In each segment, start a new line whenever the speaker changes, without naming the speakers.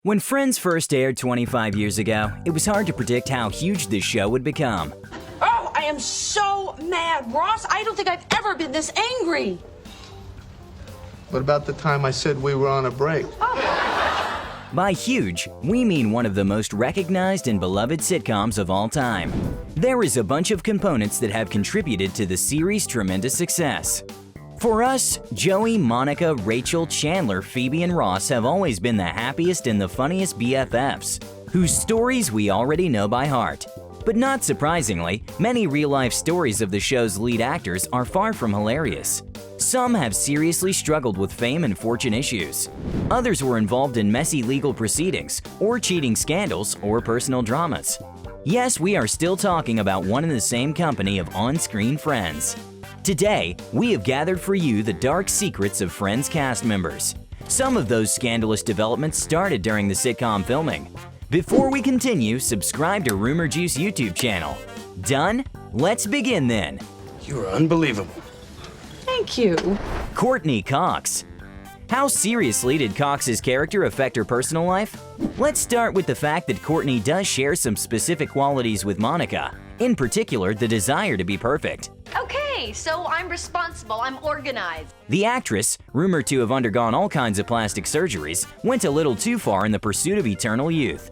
When Friends first aired 25 years ago, it was hard to predict how huge this show would become.
Oh, I am so mad, Ross. I don't think I've ever been this angry.
What about the time I said we were on a break?
By huge, we mean one of the most recognized and beloved sitcoms of all time. There is a bunch of components that have contributed to the series' tremendous success. For us, Joey, Monica, Rachel, Chandler, Phoebe, and Ross have always been the happiest and the funniest BFFs, whose stories we already know by heart. But not surprisingly, many real-life stories of the show's lead actors are far from hilarious. Some have seriously struggled with fame and fortune issues. Others were involved in messy legal proceedings, or cheating scandals, or personal dramas. Yes, we are still talking about one and the same company of on-screen friends. Today, we have gathered for you the dark secrets of Friends cast members. Some of those scandalous developments started during the sitcom filming. Before we continue, subscribe to Rumour Juice YouTube channel. Done? Let's begin then.
You are unbelievable.
Thank you.
Courtney Cox. How seriously did Cox's character affect her personal life? Let's start with the fact that Courtney does share some specific qualities with Monica, in particular the desire to be perfect.
Okay, so I'm responsible, I'm organized.
The actress, rumored to have undergone all kinds of plastic surgeries, went a little too far in the pursuit of eternal youth.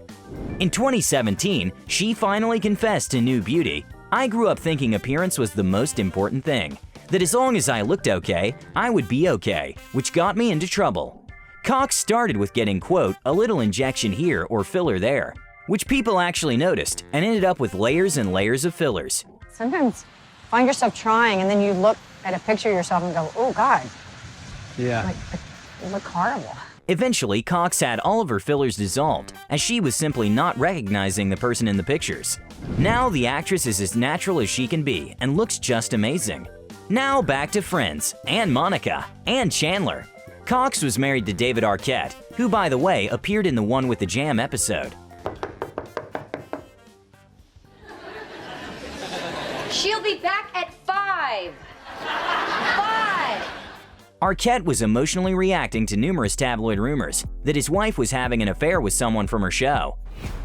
In 2017, she finally confessed to New Beauty, "I grew up thinking appearance was the most important thing. That as long as I looked okay, I would be okay, which got me into trouble." Cox started with getting, quote, a little injection here or filler there, which people actually noticed and ended up with layers and layers of fillers.
Sometimes find yourself trying and then you look at a picture of yourself and go, oh God.
Yeah.
Like, you look horrible.
Eventually, Cox had all of her fillers dissolved, as she was simply not recognizing the person in the pictures. Now the actress is as natural as she can be and looks just amazing. Now back to Friends, and Monica, and Chandler. Cox was married to David Arquette, who by the way appeared in the One with the Jam episode.
She'll be back at 5. 5.
Arquette was emotionally reacting to numerous tabloid rumors that his wife was having an affair with someone from her show.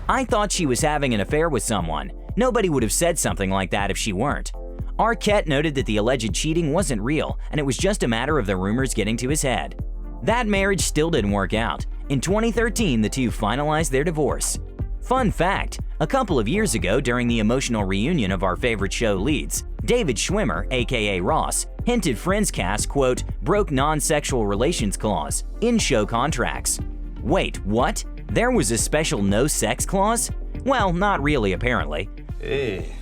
"I thought she was having an affair with someone. Nobody would have said something like that if she weren't." Arquette noted that the alleged cheating wasn't real and it was just a matter of the rumors getting to his head. That marriage still didn't work out. In 2013, the two finalized their divorce. Fun fact, a couple of years ago during the emotional reunion of our favorite show leads, David Schwimmer, aka Ross, hinted Friends cast, quote, broke non-sexual relations clause in show contracts. Wait, what? There was a special no sex clause? Well, not really apparently.
Hey,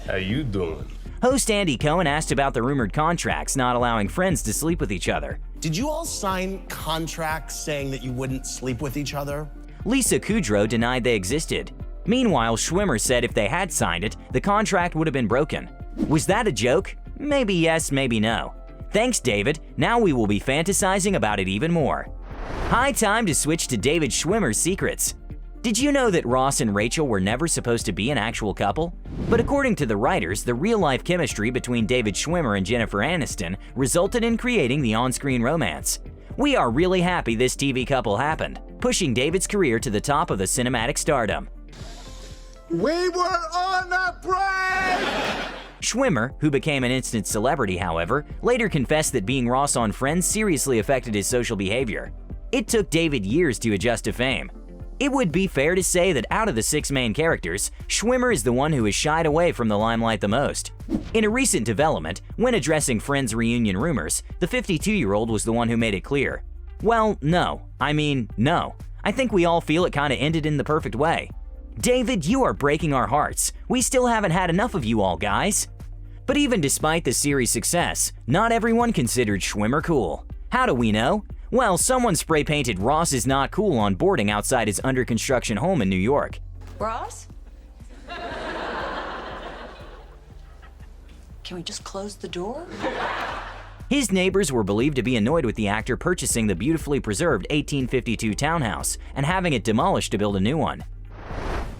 how you doing?
Host Andy Cohen asked about the rumored contracts not allowing friends to sleep with each other.
Did you all sign contracts saying that you wouldn't sleep with each other?
Lisa Kudrow denied they existed. Meanwhile, Schwimmer said if they had signed it, the contract would have been broken. Was that a joke? Maybe yes, maybe no. Thanks, David. Now we will be fantasizing about it even more. High time to switch to David Schwimmer's secrets. Did you know that Ross and Rachel were never supposed to be an actual couple? But according to the writers, the real-life chemistry between David Schwimmer and Jennifer Aniston resulted in creating the on-screen romance. We are really happy this TV couple happened, pushing David's career to the top of the cinematic stardom.
We were on a break!
Schwimmer, who became an instant celebrity, however, later confessed that being Ross on Friends seriously affected his social behavior. It took David years to adjust to fame. It would be fair to say that out of the 6 main characters, Schwimmer is the one who has shied away from the limelight the most. In a recent development, when addressing Friends reunion rumors, the 52-year-old was the one who made it clear. Well, no. I think we all feel it kinda ended in the perfect way. David, you are breaking our hearts. We still haven't had enough of you all, guys. But even despite the series' success, not everyone considered Schwimmer cool. How do we know? Well, someone spray-painted Ross is not cool on boarding outside his under-construction home in New York.
Ross? Can we just close the door?
His neighbors were believed to be annoyed with the actor purchasing the beautifully preserved 1852 townhouse and having it demolished to build a new one.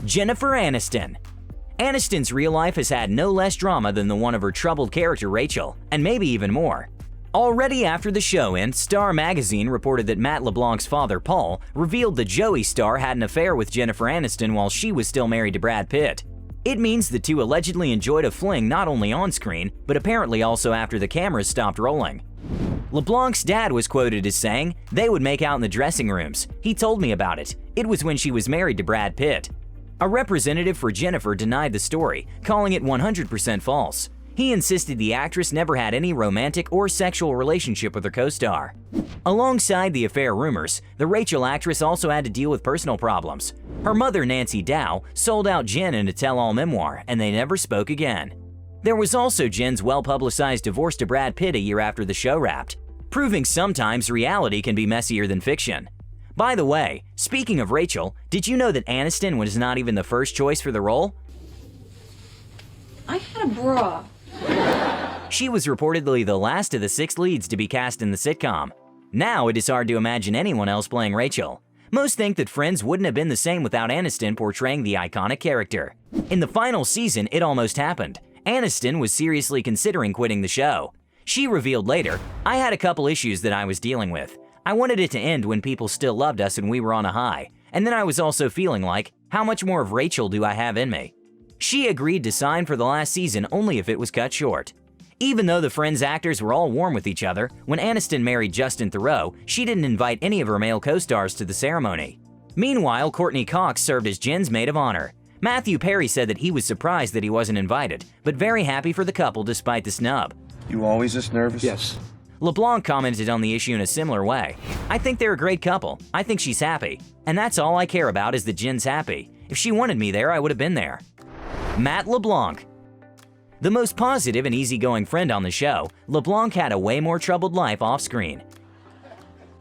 Jennifer Aniston. Aniston's real life has had no less drama than the one of her troubled character Rachel, and maybe even more. Already after the show ended, Star magazine reported that Matt LeBlanc's father, Paul, revealed the Joey star had an affair with Jennifer Aniston while she was still married to Brad Pitt. It means the two allegedly enjoyed a fling not only on screen, but apparently also after the cameras stopped rolling. LeBlanc's dad was quoted as saying, "They would make out in the dressing rooms. He told me about it. It was when she was married to Brad Pitt." A representative for Jennifer denied the story, calling it 100% false. He insisted the actress never had any romantic or sexual relationship with her co-star. Alongside the affair rumors, the Rachel actress also had to deal with personal problems. Her mother, Nancy Dow, sold out Jen in a tell-all memoir, and they never spoke again. There was also Jen's well-publicized divorce to Brad Pitt a year after the show wrapped, proving sometimes reality can be messier than fiction. By the way, speaking of Rachel, did you know that Aniston was not even the first choice for the role?
I had a bra.
She was reportedly the last of the 6 leads to be cast in the sitcom. Now it is hard to imagine anyone else playing Rachel. Most think that Friends wouldn't have been the same without Aniston portraying the iconic character. In the final season, it almost happened. Aniston was seriously considering quitting the show. She revealed later, "I had a couple issues that I was dealing with. I wanted it to end when people still loved us and we were on a high. And then I was also feeling like, how much more of Rachel do I have in me?" She agreed to sign for the last season only if it was cut short. Even though the Friends actors were all warm with each other, when Aniston married Justin Theroux, she didn't invite any of her male co-stars to the ceremony. Meanwhile, Courtney Cox served as Jen's maid of honor. Matthew Perry said that he was surprised that he wasn't invited, but very happy for the couple despite the snub.
You always this nervous?
Yes.
LeBlanc commented on the issue in a similar way. "I think they're a great couple. I think she's happy. And that's all I care about is that Jen's happy. If she wanted me there, I would have been there." Matt LeBlanc. The most positive and easygoing friend on the show, LeBlanc had a way more troubled life off-screen.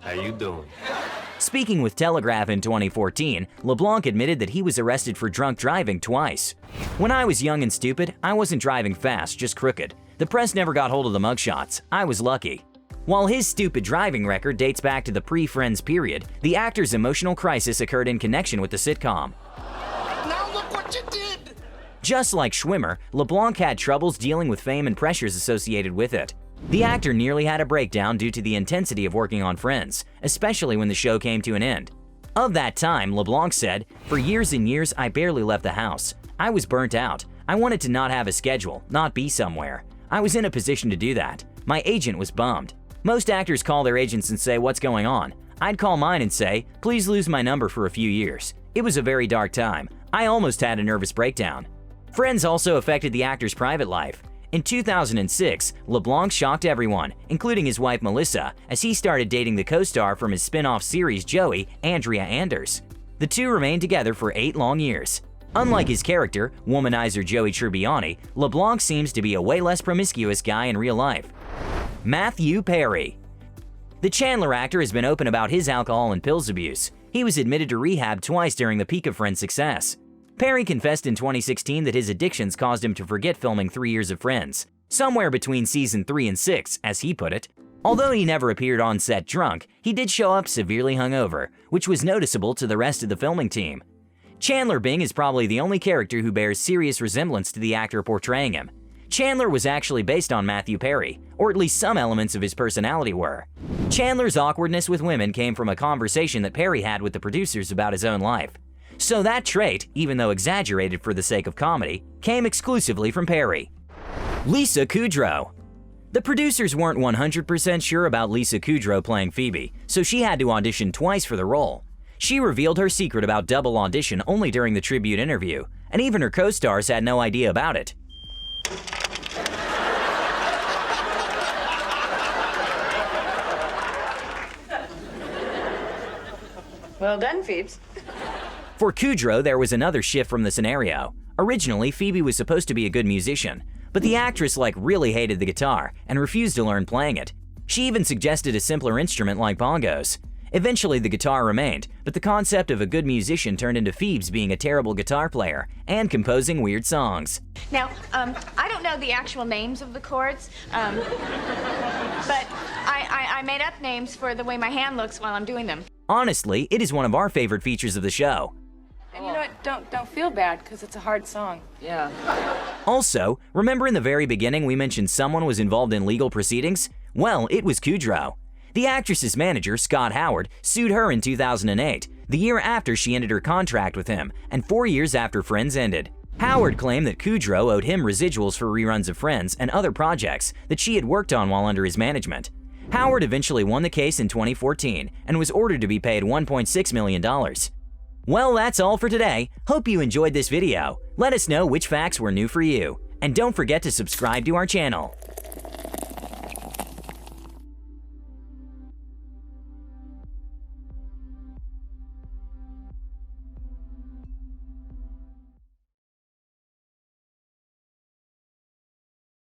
How you doing?
Speaking with Telegraph in 2014, LeBlanc admitted that he was arrested for drunk driving twice. "When I was young and stupid, I wasn't driving fast, just crooked. The press never got hold of the mugshots. I was lucky." While his stupid driving record dates back to the pre-Friends period, the actor's emotional crisis occurred in connection with the sitcom.
Now look what you did!
Just like Schwimmer, LeBlanc had troubles dealing with fame and pressures associated with it. The actor nearly had a breakdown due to the intensity of working on Friends, especially when the show came to an end. Of that time, LeBlanc said, "For years and years, I barely left the house. I was burnt out. I wanted to not have a schedule, not be somewhere. I was in a position to do that. My agent was bummed. Most actors call their agents and say, 'What's going on?' I'd call mine and say, 'Please lose my number for a few years.' It was a very dark time. I almost had a nervous breakdown." Friends also affected the actor's private life. In 2006, LeBlanc shocked everyone, including his wife Melissa, as he started dating the co-star from his spin-off series Joey, Andrea Anders. The two remained together for 8 long years. Unlike his character, womanizer Joey Tribbiani, LeBlanc seems to be a way less promiscuous guy in real life. Matthew Perry. The Chandler actor has been open about his alcohol and pills abuse. He was admitted to rehab twice during the peak of Friends' success. Perry confessed in 2016 that his addictions caused him to forget filming 3 years of Friends, somewhere between season 3 and 6, as he put it. Although he never appeared on set drunk, he did show up severely hungover, which was noticeable to the rest of the filming team. Chandler Bing is probably the only character who bears serious resemblance to the actor portraying him. Chandler was actually based on Matthew Perry, or at least some elements of his personality were. Chandler's awkwardness with women came from a conversation that Perry had with the producers about his own life. So that trait, even though exaggerated for the sake of comedy, came exclusively from Perry. Lisa Kudrow. The producers weren't 100% sure about Lisa Kudrow playing Phoebe, so she had to audition twice for the role. She revealed her secret about double audition only during the tribute interview, and even her co-stars had no idea about it.
Well done, Phoebes.
For Kudrow, there was another shift from the scenario. Originally, Phoebe was supposed to be a good musician, but the actress really hated the guitar and refused to learn playing it. She even suggested a simpler instrument like bongos. Eventually, the guitar remained, but the concept of a good musician turned into Phoebes being a terrible guitar player and composing weird songs.
Now, I don't know the actual names of the chords, but I made up names for the way my hand looks while I'm doing them.
Honestly, it is one of our favorite features of the show.
And you know what? Don't feel bad, because it's a hard song.
Yeah.
Also, remember in the very beginning we mentioned someone was involved in legal proceedings? Well, it was Kudrow. The actress's manager, Scott Howard, sued her in 2008, the year after she ended her contract with him and 4 years after Friends ended. Howard claimed that Kudrow owed him residuals for reruns of Friends and other projects that she had worked on while under his management. Howard eventually won the case in 2014 and was ordered to be paid $1.6 million. Well, that's all for today. Hope you enjoyed this video. Let us know which facts were new for you. And don't forget to subscribe to our channel.